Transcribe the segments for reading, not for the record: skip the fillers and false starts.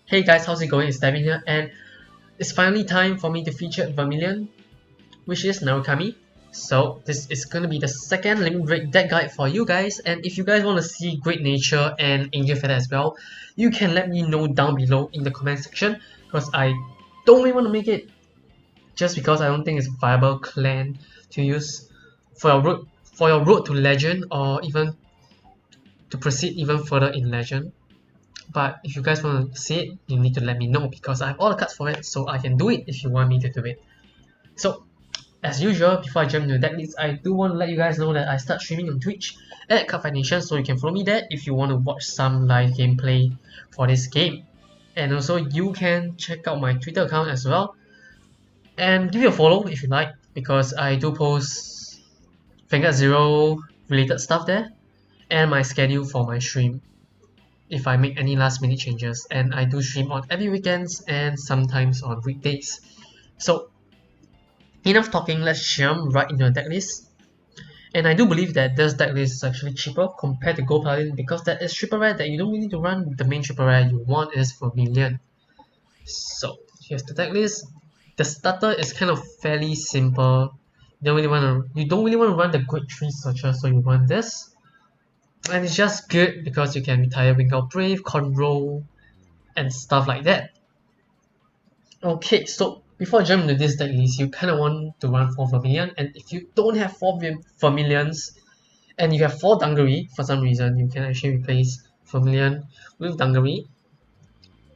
Hey guys, how's it going? It's Devin here, and it's finally time for me to feature Vermillion, which is Narukami. So this is gonna be the second Limit Break deck guide for you guys, and if you guys want to see Great Nature and Angel Feather as well, you can let me know down below in the comment section, because I don't really want to make it just because I don't think it's a viable clan to use for your road to legend, or even to proceed even further in legend. But if you guys want to see it, you need to let me know, because I have all the cards for it, so I can do it if you want me to do it. So, as usual, before I jump into the deck list, I do want to let you guys know that I start streaming on Twitch at Cardfight Nation, so you can follow me there if you want to watch some live gameplay for this game. And also, you can check out my Twitter account as well, and give me a follow if you like, because I do post Vanguard Zero related stuff there, and my schedule for my stream if I make any last minute changes, and I do stream on every weekends and sometimes on weekdays. So enough talking, let's jump right into the deck list. And I do believe that this deck list is actually cheaper compared to Gold Paladin, because that is triple rare that you don't really need to run. The main triple rare you want is Vermillion. So here's the deck list. The starter is kind of fairly simple. You don't really want to run the Great Tree Searcher, so you run this. And it's just good because you can retire Vanguard Brave, Control, and stuff like that. Okay, so before I jump into this deck list, you kind of want to run 4 Vermillion, and if you don't have 4 Vermillions and you have 4 Dungaree for some reason, you can actually replace Vermillion with Dungaree.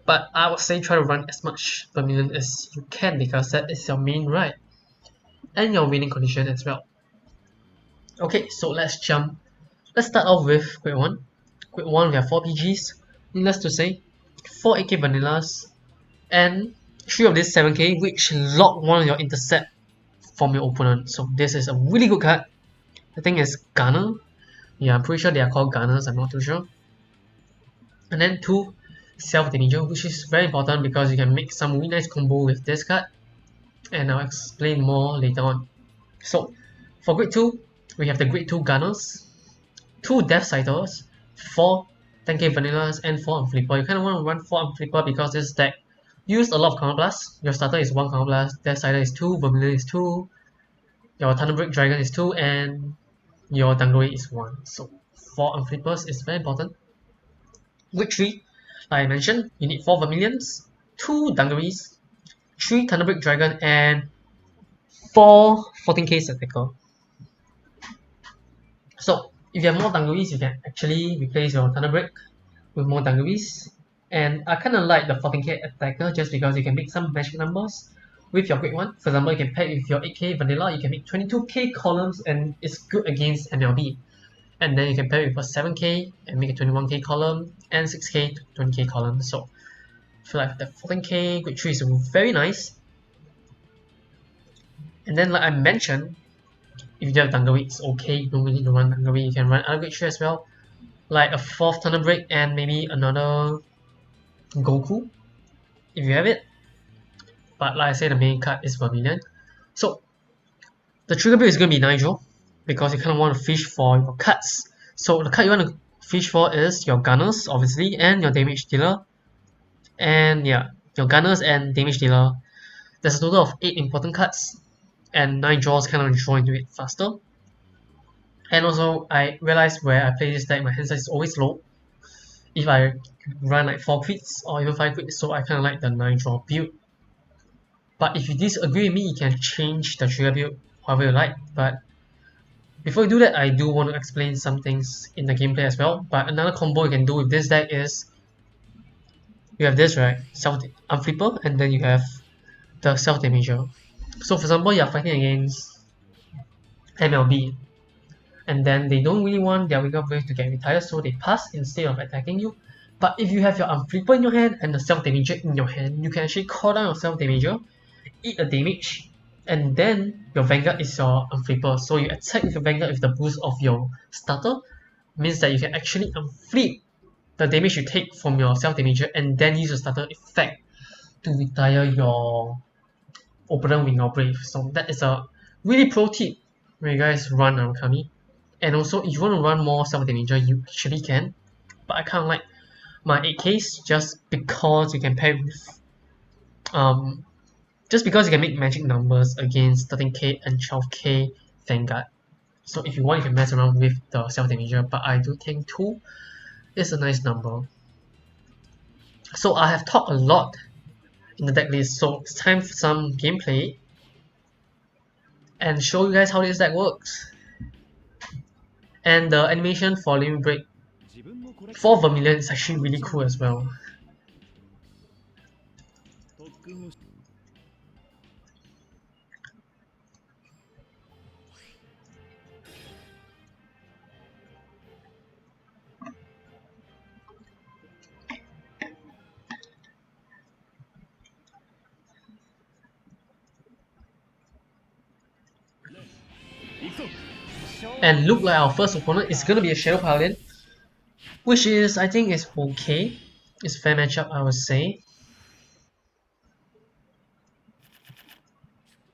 But I would say try to run as much Vermillion as you can, because that is your main right and your winning condition as well. Okay, so let's start off with Grade 1. Grade 1 we have 4 PGs, needless to say, 4 AK Vanillas, and 3 of this 7k, which lock one of your intercept from your opponent. So this is a really good card. The thing is Gunner. Yeah, I'm pretty sure they are called Gunners, I'm not too sure. And then 2 Self Damager, which is very important because you can make some really nice combo with this card, and I'll explain more later on. So for Grade 2, we have the Grade 2 Gunners, 2 Death Sighters, 4 10k Vanillas, and 4 Unflipper. You kind of want to run 4 Unflipper because this deck used a lot of Counter Blast. Your starter is 1 Counter Blast, Death Sighter is 2, Vermillion is 2, your Thunderbreak Dragon is 2, and your Dungaree is 1. So 4 Unflippers is very important. Grade 3, like I mentioned, you need 4 Vermillions, 2 Dungarees, 3 Thunderbreak Dragon, and 4 14k Spectacle. So if you have more Dungarees, you can actually replace your Thunderbreak with more Dungarees. And I kind of like the 14k Attacker just because you can make some magic numbers with your Grade 1. For example, you can pair with your 8k Vanilla, you can make 22k columns, and it's good against MLB. And then you can pair with a 7k and make a 21k column, and 6k to 20k column. So I feel like the 14k Grade 3 is very nice. And then like I mentioned, if you have Dungaree, it's okay, you don't really need to run Dungaree, you can run other Grade 3 as well, like a 4th Thunderbreak and maybe another Goku, if you have it. But like I said, the main card is Vermillion. So the trigger build is going to be Nigel, because you kind of want to fish for your cards. So the card you want to fish for is your Gunners, obviously, and your Damage Dealer. And yeah, your Gunners and Damage Dealer. There's a total of 8 important cards, and 9 draws kind of draw into it faster. And also, I realized where I play this deck, my hand size is always low. If I run like 4 crits or even 5 crits, so I kind of like the 9 draw build. But if you disagree with me, you can change the trigger build however you like. But before you do that, I do want to explain some things in the gameplay as well. But another combo you can do with this deck is you have this, right? Unflipper, and then you have the Self Damager. So for example, you are fighting against MLB, and then they don't really want their Vanguard Brave to get retired, so they pass instead of attacking you. But if you have your Unflipper in your hand and the Self Damager in your hand, you can actually call down your Self Damager, eat a damage, and then your Vanguard is your Unflipper. So you attack with your Vanguard with the boost of your starter, means that you can actually unflip the damage you take from your Self Damager and then use your starter effect to retire your opponent Vanguard Brave. So that is a really pro tip when you guys run Narukami. And also, if you want to run more Self Damager, you actually can. But I kind of like my 8Ks just because you can pair with just because you can make magic numbers against 13K and 12K Vanguard. So if you want, you can mess around with the self damager, but I do think 2 is a nice number. So I have talked a lot in the deck list, so it's time for some gameplay and show you guys how this deck works. And the animation for Limit Break for Vermillion is actually really cool as well. And look like our first opponent is gonna be a Shadow Paladin, which is, I think, is okay. It's fair matchup, I would say.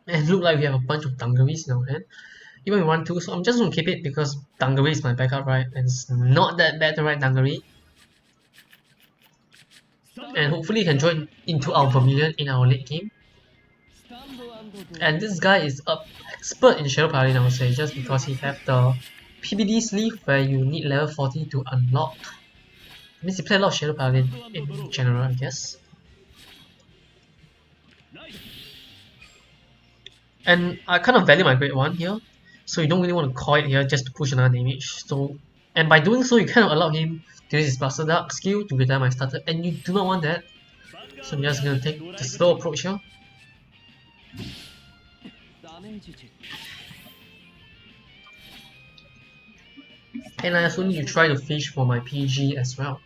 And look like we have a bunch of Dungarees in our hand. Even we want to, so I'm just gonna keep it because Dungaree is my backup, right? And it's not that bad to ride Dungaree. And hopefully he can join into our Vermillion in our late game. And this guy is an expert in Shadow Paladin, I would say, just because he have the PBD sleeve where you need level 40 to unlock. It means he play a lot of Shadow Paladin in general, I guess. And I kind of value my grade 1 here, so you don't really want to call it here just to push another damage. So, and by doing so, you kind of allow him to use his Blaster Dark skill to retire my starter, and you do not want that. So I'm just gonna take the slow approach here. And I also need to try to fish for my PG as well.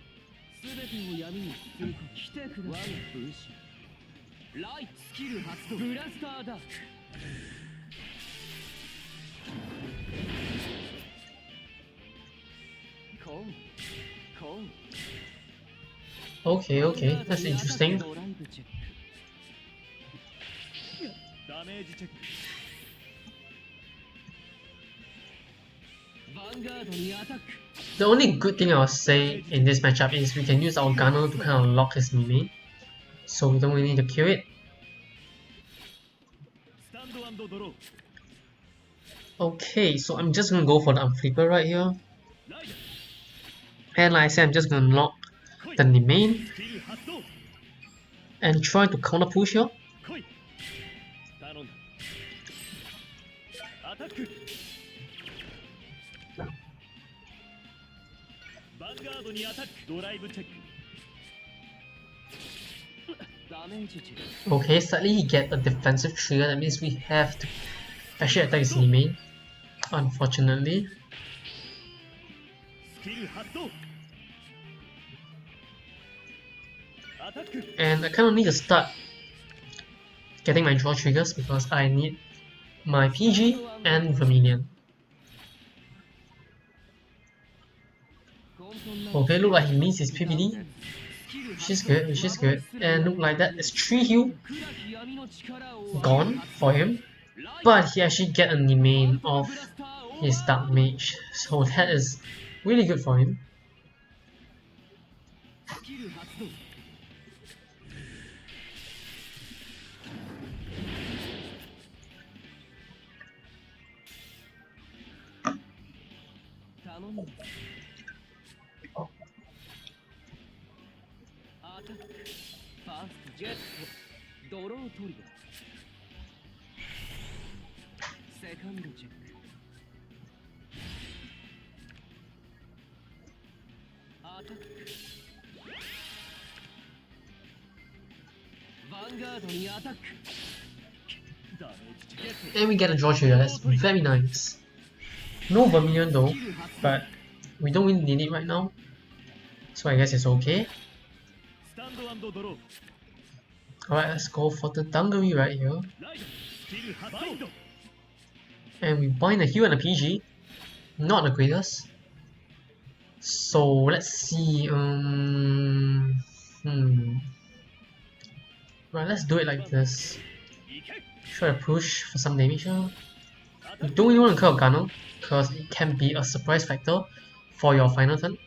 Okay, that's interesting. The only good thing I'll say in this matchup is we can use our Gunner to kind of lock his meme, so we don't really need to kill it. Okay, so I'm just gonna go for the Unflipper right here. And like I said, I'm just gonna lock the main and try to counter push here. Okay, suddenly he get a defensive trigger, that means we have to actually attack his main, unfortunately. And I kind of need to start getting my draw triggers because I need my PG and Vermillion. Okay, look like he meets his PPD, which is good. And look like that is 3 heal gone for him, but he actually get a main of his Dark Mage, so that is really good for him. And we get a draw trigger, that's very nice. No Vermillion though, but we don't really need it right now, so I guess it's okay. Alright, let's go for the Dungaree right here. And we bind a heal and a PG, not the greatest. So let's see, right, let's do it like this. Try to push for some damage here. You don't really want to kill a Gunner because it can be a surprise factor for your final turn.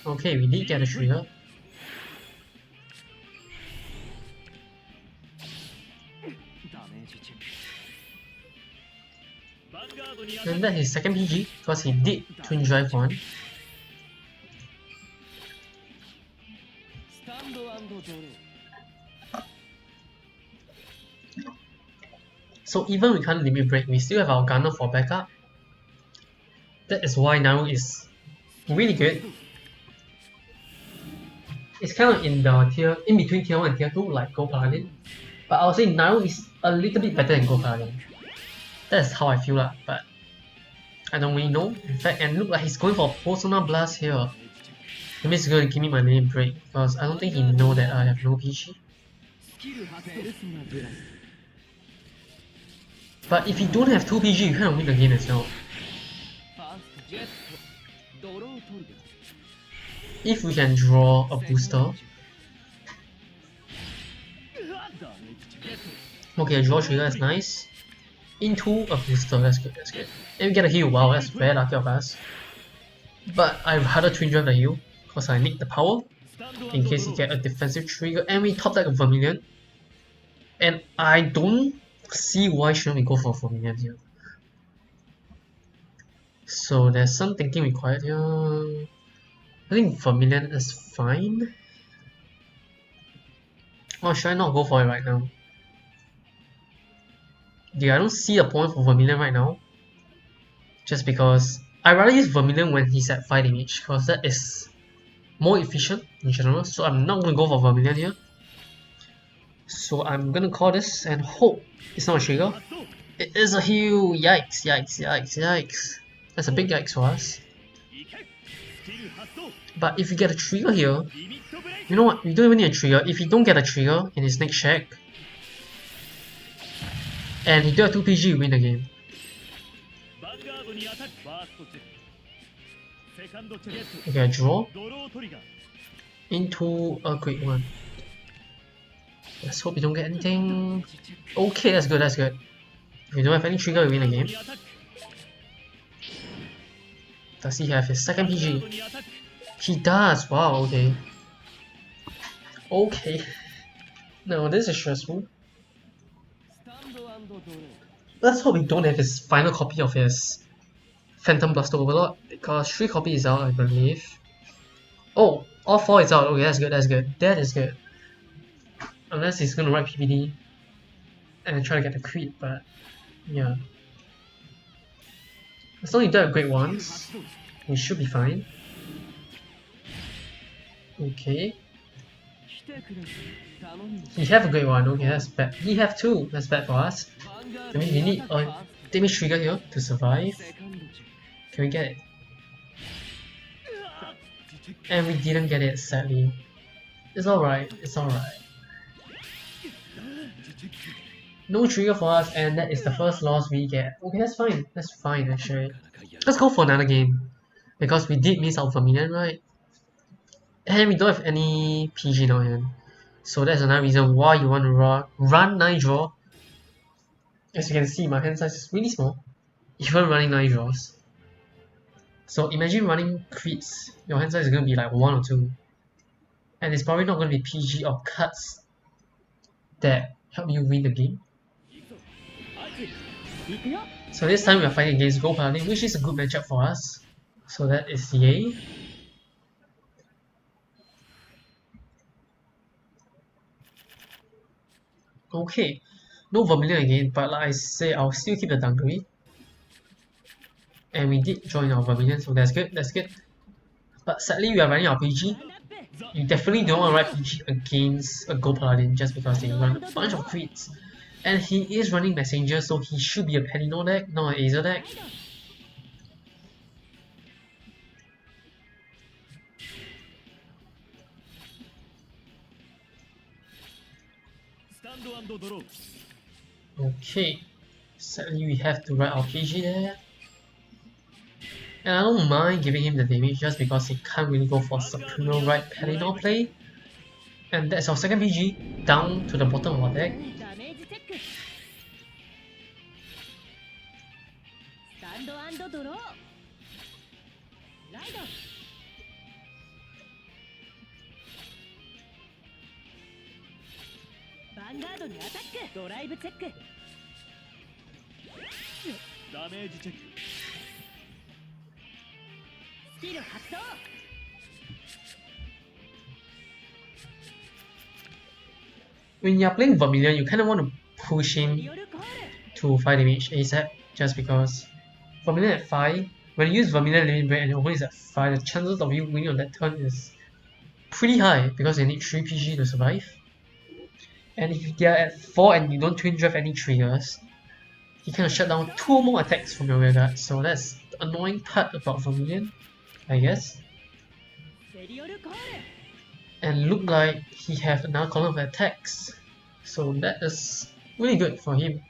Okay, we did get a trigger. And that is second PG because he did twin drive one. So even we can't limit break, we still have our gunner for backup. That is why Naru is really good. It's kind of in the tier, in between tier 1 and tier 2 like Gold Paladin. But I would say Naru is a little bit better than Gold Paladin. That's how I feel but I don't really know. In fact, and look like he's going for Persona Blast here. That means he's going to give me my limit break because I don't think he know that I have no PG. But if you don't have 2 PG, you kind of win the game as well. If we can draw a booster. Okay, a draw trigger is nice. Into a booster, that's good, that's good. And we get a heal, wow, that's very lucky of us. But I'd rather twin drive the heal, because I need the power, in case you get a defensive trigger, and we top deck a Vermillion. And I don't see why shouldn't we go for Vermillion here. So there's some thinking required here. I think Vermillion is fine. Or should I not go for it right now? Yeah, I don't see a point for Vermillion right now. Just because I'd rather use Vermillion when he's at 5 damage, because that is more efficient in general. So I'm not going to go for Vermillion here. So I'm going to call this and hope it's not a trigger. It is a heal! Yikes, yikes, yikes, yikes. That's a big yikes for us. But if you get a trigger here, you know what? We don't even need a trigger. If you don't get a trigger in his next check, and he do have 2 PG, you win the game. Okay, I draw into a quick one. Let's hope we don't get anything. Okay, that's good, that's good. If we don't have any trigger, we win the game. Does he have his second PG? He does, wow, okay. Okay. No, this is stressful. Let's hope we don't have his final copy of his Phantom Blaster Overlord, because 3 copies is out, I believe. Oh, all 4 is out. Okay, that's good, that's good. That is good. Unless he's gonna write PPD and try to get the crit, but yeah. As long as you do have great ones, we should be fine. Okay. He have a great one, okay, that's bad. He have 2, that's bad for us. I mean, we need a damage trigger here to survive. Can we get it? And we didn't get it, sadly. It's alright, it's alright. No trigger for us, and that is the first loss we get. Okay, that's fine actually. Let's go for another game. Because we did miss our Vermillion, right? And we don't have any PG now hand. So that's another reason why you want to run 9 draw. As you can see, my hand size is really small. Even running 9 draws. So imagine running crits, your hand size is going to be like 1 or 2. And it's probably not going to be PG or cuts that help you win the game. So this time we are fighting against Gold Paladin, which is a good matchup for us. So that is yay. Okay, no Vermillion again, but like I say, I'll still keep the Dunkery. And we did join our Vermillion, so that's good, that's good. But sadly, we are running our PG. You definitely don't want to write PG against a Gold Paladin just because they run a bunch of crits. And he is running Messenger, so he should be a Pelino deck, not an Azer deck. Okay, sadly we have to write our PG there. And I don't mind giving him the damage just because he can't really go for Supremo right Pelino play. And that's our second PG, down to the bottom of our deck. Vanguard にアタック。ドライブチェック。ダメージチェック。スキル発動。When you're playing Vermillion, you kind of want to push him to 5 damage ASAP, just because Vermillion at 5, when you use Vermillion Limit Break and your opponent is at 5, the chances of you winning on that turn is pretty high because you need 3 PG to survive. And if they are at 4 and you don't twin draft any triggers, you kind of shut down 2 more attacks from your rearguard, so that's the annoying part about Vermillion, I guess. And look like he have another column of attacks, so that is really good for him.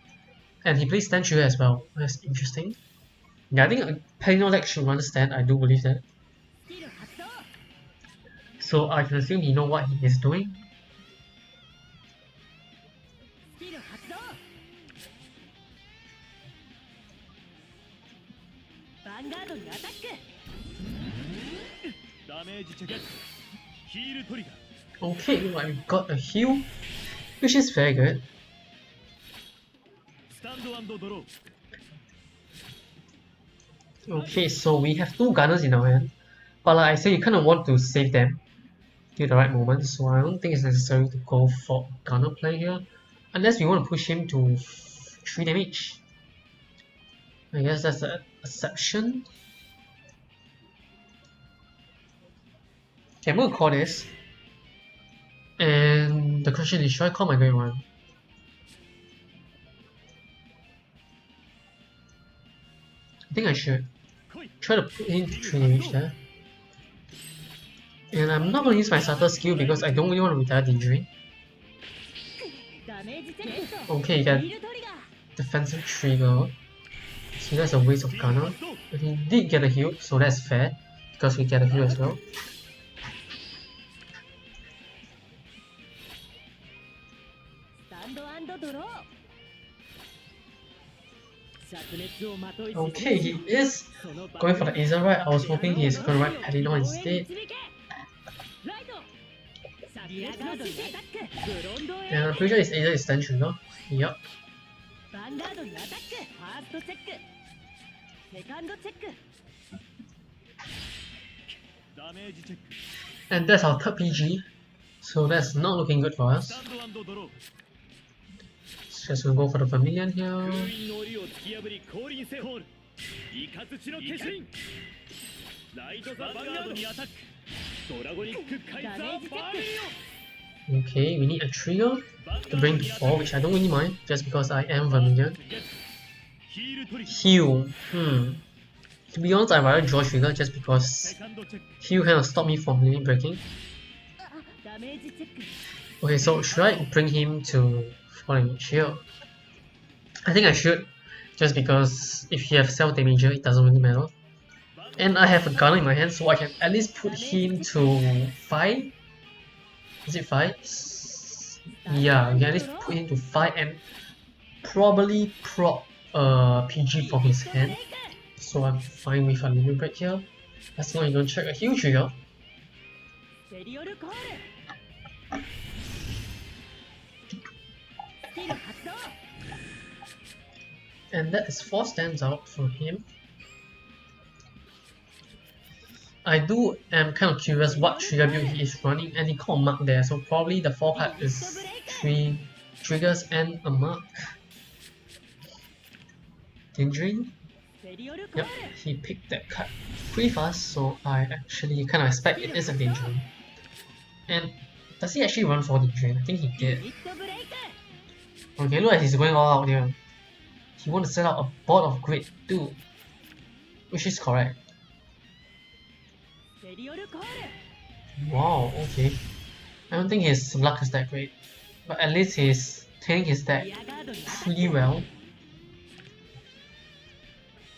And he plays stand trigger as well, that's interesting. Yeah, I think Penal deck should understand, I do believe that. So I can assume he know what he is doing. Okay, well, we got a heal, which is very good. Okay, so we have 2 gunners in our hand, but like I said, you kind of want to save them till the right moment, so I don't think it's necessary to go for gunner play here, unless we want to push him to 3 damage. I guess that's the exception. Okay, I'm gonna call this. And the question is, should I call my Great One? I think I should. Try to put in 3 damage there. And I'm not gonna use my starter skill because I don't really want to retire the injury. Okay, you get defensive trigger. So that's a waste of gunner. But he did get a heal, so that's fair. Because we get a heal as well. Okay, he is going for the Azer right. I was hoping he is going to ride Palinor instead. And I'm pretty sure his Azer is stand trigger. Yup. And that's our third PG. So that's not looking good for us. Just gonna go for the Vermillion here. Okay, we need a trigger to bring to 4, which I don't really mind, just because I am Vermillion. Heal. To be honest, I'd rather draw trigger just because heal kind of stopped me from limit breaking. Okay, so should I bring him to 4 damage here? I think I should, just because if he has self damager, it doesn't really matter. And I have a gunner in my hand, so I can at least put him to 5. Is it 5? Yeah, we can at least put him to 5 and probably prop PG from his hand. So I'm fine with a limit break here. As long as you don't check a heal trigger. And that is 4 stands out for him. I am kind of curious what trigger build he is running, and he called mark there, so probably the 4 card is 3 triggers and a mark. Dindring? Yep, he picked that card pretty fast, so I actually kind of expect it is a Dindring. And does he actually run for Dindring? I think he did. Okay, look at he's going all out here. He wants to set up a board of grade 2, which is correct. Wow, okay. I don't think his luck is that great, but at least he's taking his deck pretty well.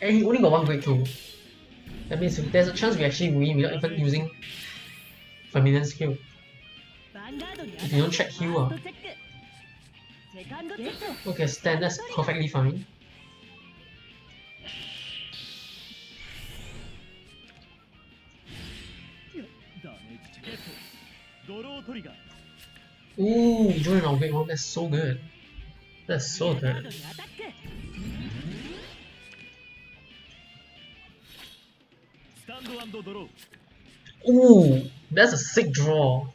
And he only got 1 grade 2. That means there's a chance we actually win without even using Vermillion skill. If you don't check heal. Okay, stand, that's perfectly fine. Ooh, join our great one. That's so good. That's so good. Ooh, that's a sick draw.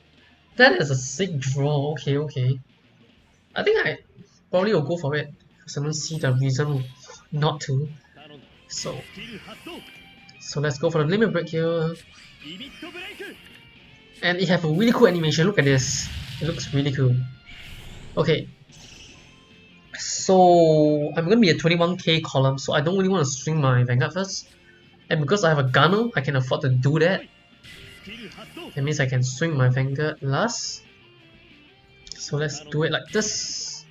That is a sick draw. Okay, okay. I think I probably will go for it because I don't see the reason not to. So let's go for the limit break here. And it have a really cool animation. Look at this. It looks really cool. Okay. So I'm gonna be a 21k column, so I don't really want to swing my Vanguard first. And because I have a gunner, I can afford to do that. That means I can swing my Vanguard last. So let's do it like this.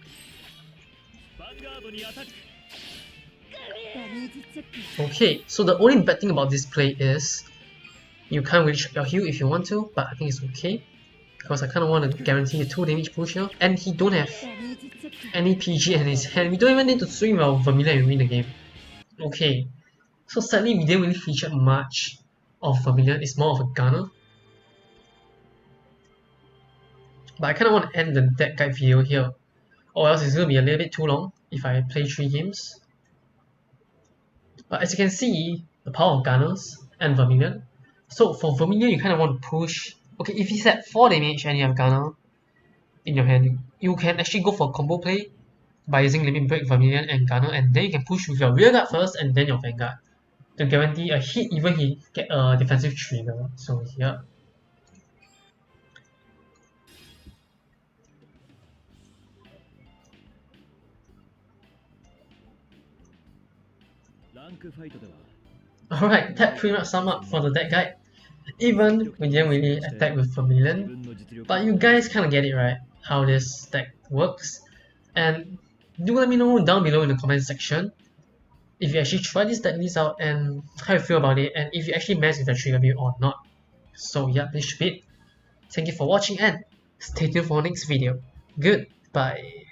Okay, so the only bad thing about this play is you can't really check your heal if you want to, but I think it's okay. Because I kinda want to guarantee a 2 damage push here. And he don't have any PG in his hand. We don't even need to swing our Vermillion and win the game. Okay. So sadly we didn't really feature much of Vermillion, it's more of a gunner. But I kinda want to end the deck guide video here. Or else it's gonna be a little bit too long if I play 3 games. But as you can see, the power of gunners and Vermillion. So for Vermillion you kinda want to push. Okay, if he's at 4 damage and you have gunner in your hand, you can actually go for combo play by using Limit Break, Vermillion and gunner, and then you can push with your rear guard first and then your Vanguard to guarantee a hit even he get a defensive trigger. So yeah. Alright, that pretty much sum up for the deck guide. Even we didn't really attack with Vermillion, but you guys kinda get it right, how this deck works. And do let me know down below in the comment section if you actually try this deck list out and how you feel about it, and if you actually mess with the trigger build or not. So yeah, this should be it. Thank you for watching and stay tuned for our next video. Goodbye.